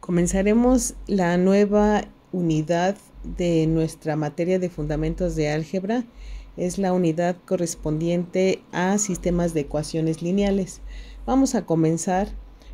Comenzaremos la nueva unidad de nuestra materia de fundamentos de álgebra. Es la unidad correspondiente a sistemas de ecuaciones lineales. Vamos a comenzar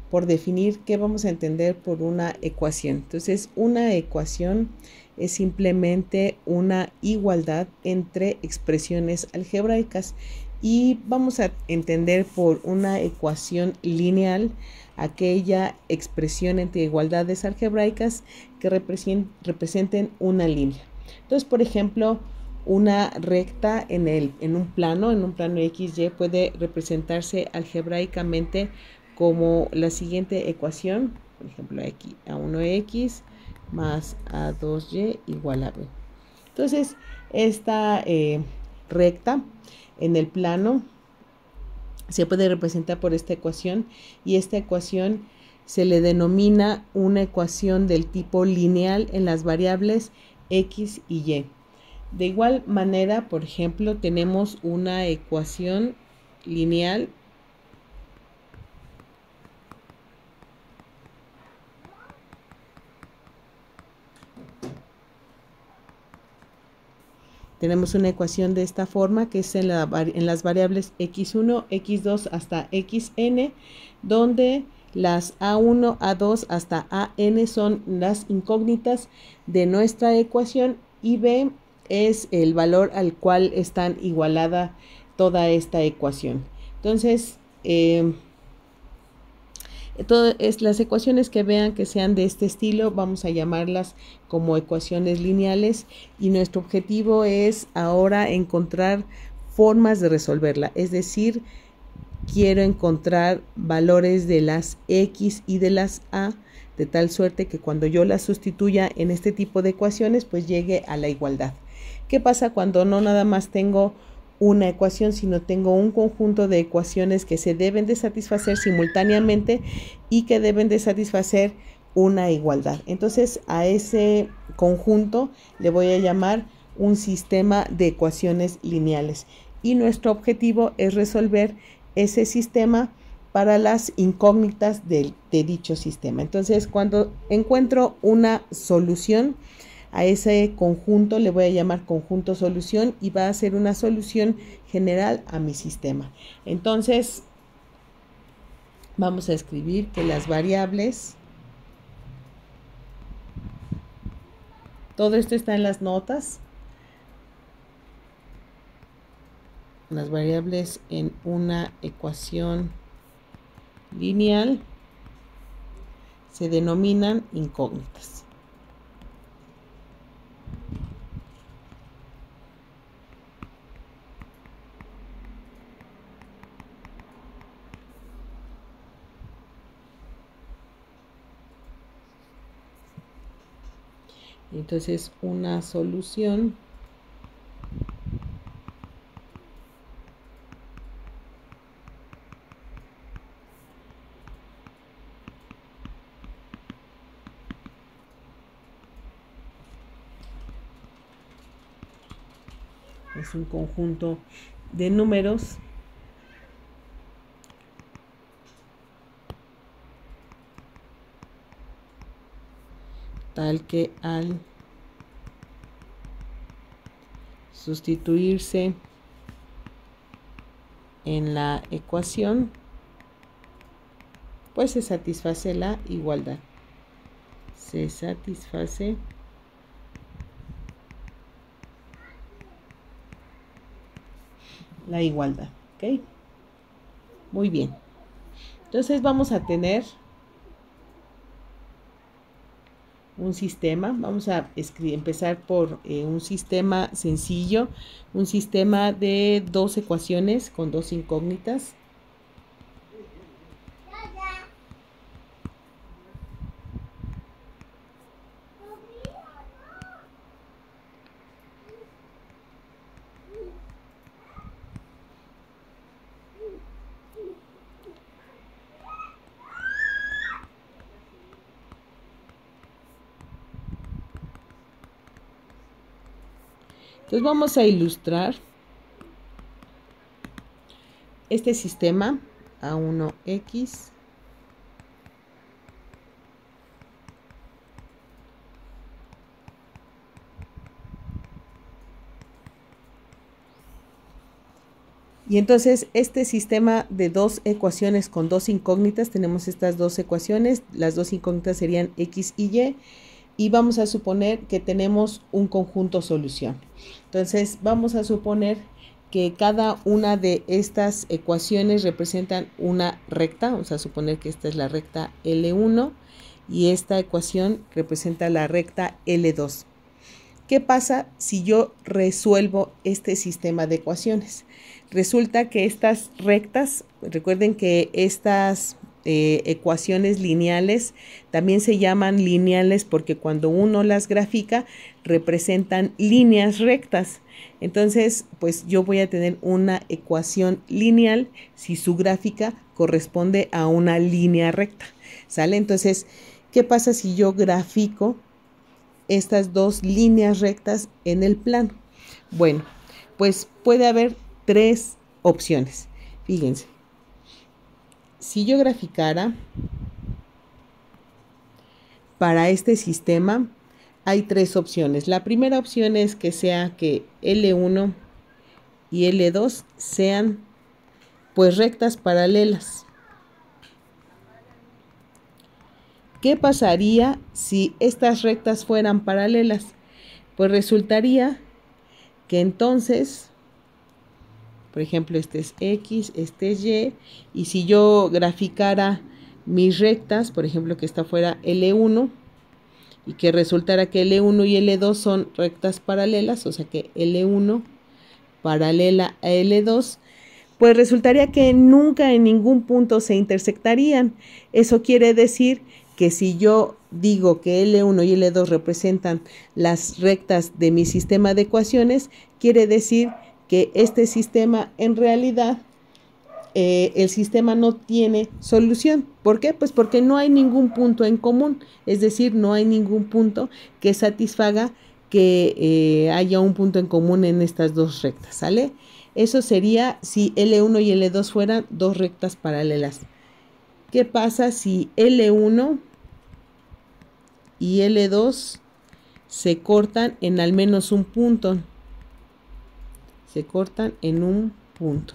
por definir qué vamos a entender por una ecuación. Entonces, una ecuación es simplemente una igualdad entre expresiones algebraicas, y vamos a entender por una ecuación lineal aquella expresión entre igualdades algebraicas que representen una línea. Entonces, por ejemplo, una recta en un plano XY puede representarse algebraicamente como la siguiente ecuación. Por ejemplo, aquí A1x más A2y igual a B. Entonces, esta recta en el plano se puede representar por esta ecuación, y esta ecuación se le denomina una ecuación del tipo lineal en las variables x y y. De igual manera, por ejemplo, tenemos una ecuación lineal de esta forma, que es en las variables x1, x2 hasta xn, donde las a1, a2 hasta an son las incógnitas de nuestra ecuación, y b es el valor al cual está igualada toda esta ecuación. Entonces, las ecuaciones que vean que sean de este estilo, vamos a llamarlas como ecuaciones lineales, y nuestro objetivo es ahora encontrar formas de resolverla. Es decir, quiero encontrar valores de las x y de las a, de tal suerte que cuando yo las sustituya en este tipo de ecuaciones, pues llegue a la igualdad. ¿Qué pasa cuando no nada más tengo una ecuación, sino tengo un conjunto de ecuaciones que se deben de satisfacer simultáneamente y que deben de satisfacer una igualdad? Entonces, a ese conjunto le voy a llamar un sistema de ecuaciones lineales, y nuestro objetivo es resolver ese sistema para las incógnitas de dicho sistema. Entonces, cuando encuentro una solución a ese conjunto, le voy a llamar conjunto solución, y va a ser una solución general a mi sistema. Entonces, vamos a escribir que las variables, todo esto está en las notas, las variables en una ecuación lineal se denominan incógnitas. Entonces, una solución es un conjunto de números tal que al sustituirse en la ecuación, pues se satisface la igualdad. Se satisface la igualdad. ¿Ok? Muy bien. Entonces vamos a tener un sistema. Vamos a empezar por un sistema sencillo, un sistema de dos ecuaciones con dos incógnitas. Entonces vamos a ilustrar este sistema A1x Y entonces este sistema de dos ecuaciones con dos incógnitas, tenemos estas dos ecuaciones, las dos incógnitas serían x y y vamos a suponer que tenemos un conjunto solución. Entonces vamos a suponer que cada una de estas ecuaciones representan una recta, vamos a suponer que esta es la recta L1 y esta ecuación representa la recta L2. ¿Qué pasa si yo resuelvo este sistema de ecuaciones? Resulta que estas rectas, recuerden que estas ecuaciones lineales también se llaman lineales porque cuando uno las grafica representan líneas rectas. Entonces, pues yo voy a tener una ecuación lineal si su gráfica corresponde a una línea recta, ¿sale? Entonces, ¿qué pasa si yo grafico estas dos líneas rectas en el plano? Bueno, pues puede haber tres opciones. Fíjense, si yo graficara para este sistema, hay tres opciones. La primera opción es que sea que L1 y L2 sean pues rectas paralelas. ¿Qué pasaría si estas rectas fueran paralelas? Pues resultaría que entonces, por ejemplo, este es X, este es Y, y si yo graficara mis rectas, por ejemplo, que esta fuera L1, y que resultara que L1 y L2 son rectas paralelas, o sea que L1 paralela a L2, pues resultaría que nunca en ningún punto se intersectarían. Eso quiere decir que si yo digo que L1 y L2 representan las rectas de mi sistema de ecuaciones, quiere decir que este sistema en realidad el sistema no tiene solución. ¿Por qué? Pues porque no hay ningún punto en común, es decir, no hay ningún punto que satisfaga que haya un punto en común en estas dos rectas, ¿sale? Eso sería si L1 y L2 fueran dos rectas paralelas. ¿Qué pasa si L1 y L2 se cortan en al menos un punto? Se cortan en un punto.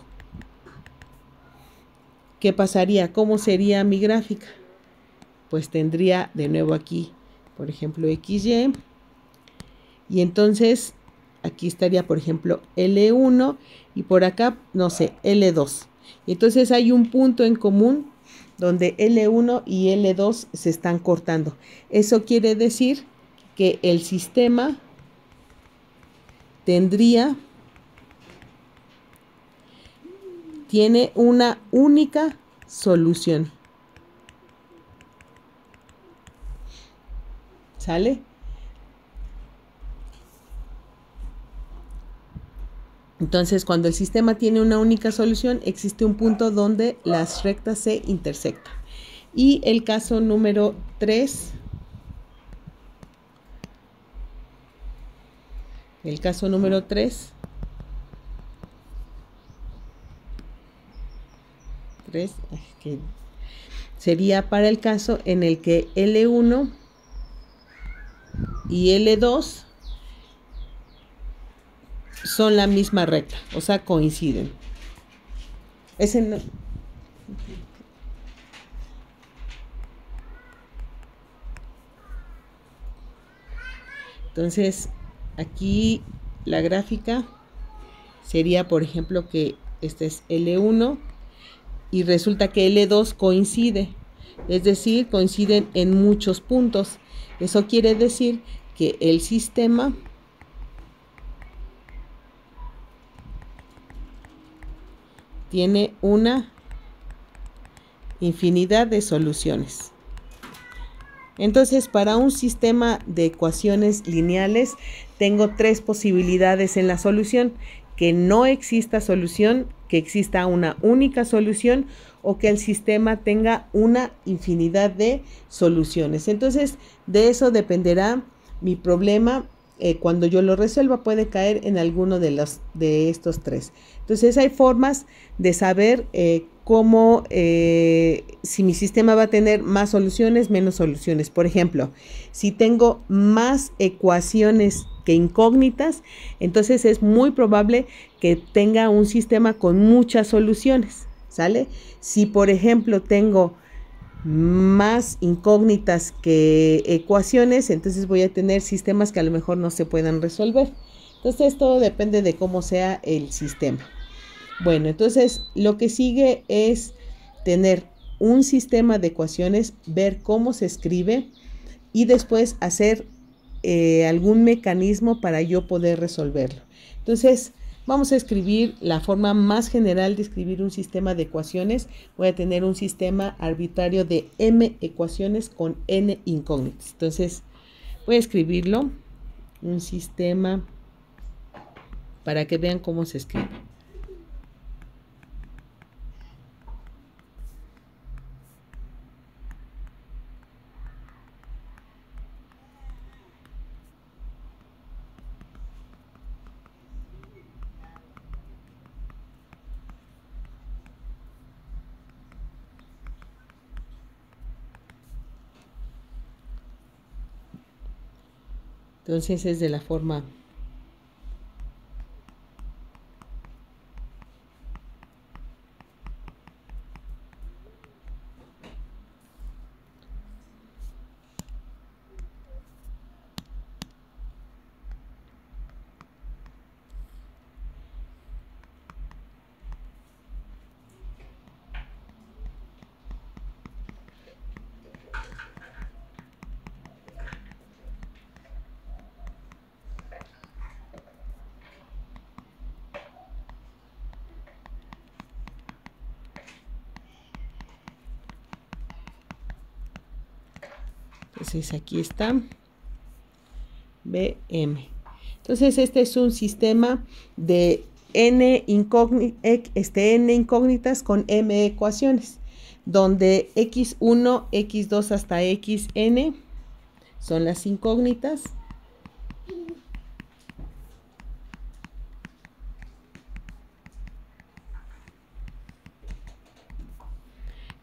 ¿Qué pasaría? ¿Cómo sería mi gráfica? Pues tendría de nuevo aquí, por ejemplo, XY. Y entonces aquí estaría, por ejemplo, L1 y por acá, no sé, L2. Y entonces hay un punto en común donde L1 y L2 se están cortando. Eso quiere decir que el sistema tiene una única solución. ¿Sale? Entonces, cuando el sistema tiene una única solución, existe un punto donde las rectas se intersectan. Y el caso número 3. El caso número 3. Que sería para el caso en el que L1 y L2 son la misma recta, o sea, coinciden. Ese no. Entonces, aquí la gráfica sería, por ejemplo, que este es L1 y resulta que L2 coincide, es decir, coinciden en muchos puntos. Eso quiere decir que el sistema tiene una infinidad de soluciones. Entonces, para un sistema de ecuaciones lineales, tengo tres posibilidades en la solución: que no exista solución, que exista una única solución o que el sistema tenga una infinidad de soluciones. Entonces, de eso dependerá mi problema cuando yo lo resuelva puede caer en alguno de estos tres. Entonces hay formas de saber cómo, si mi sistema va a tener más soluciones, menos soluciones. Por ejemplo, si tengo más ecuaciones que incógnitas, entonces es muy probable que tenga un sistema con muchas soluciones, ¿sale? Si por ejemplo tengo más incógnitas que ecuaciones, entonces voy a tener sistemas que a lo mejor no se puedan resolver. Entonces todo depende de cómo sea el sistema. Bueno, entonces lo que sigue es tener un sistema de ecuaciones, ver cómo se escribe y después hacer algún mecanismo para yo poder resolverlo. Entonces, vamos a escribir la forma más general de escribir un sistema de ecuaciones. Voy a tener un sistema arbitrario de m ecuaciones con n incógnitas. Entonces, voy a escribirlo, un sistema, para que vean cómo se escribe. Entonces es de la forma Entonces aquí está BM. Entonces este es un sistema de n incógnitas con m ecuaciones, donde x1, x2 hasta xn son las incógnitas.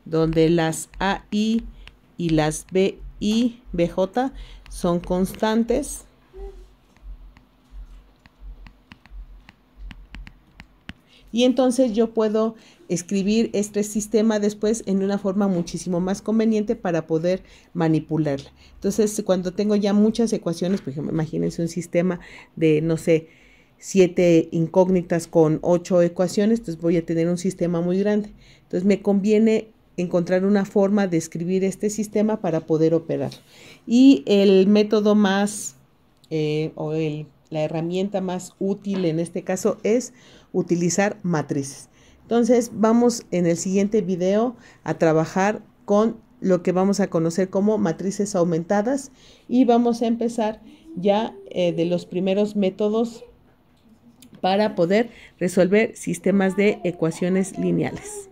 Donde las AI y las BI, BJ son constantes. Y entonces yo puedo escribir este sistema después en una forma muchísimo más conveniente para poder manipularla. Entonces, cuando tengo ya muchas ecuaciones, por ejemplo, imagínense un sistema de, no sé, 7 incógnitas con 8 ecuaciones, entonces voy a tener un sistema muy grande. Entonces, me conviene encontrar una forma de escribir este sistema para poder operarlo. Y el método más, la herramienta más útil en este caso es utilizar matrices. Entonces vamos en el siguiente video a trabajar con lo que vamos a conocer como matrices aumentadas y vamos a empezar ya de los primeros métodos para poder resolver sistemas de ecuaciones lineales.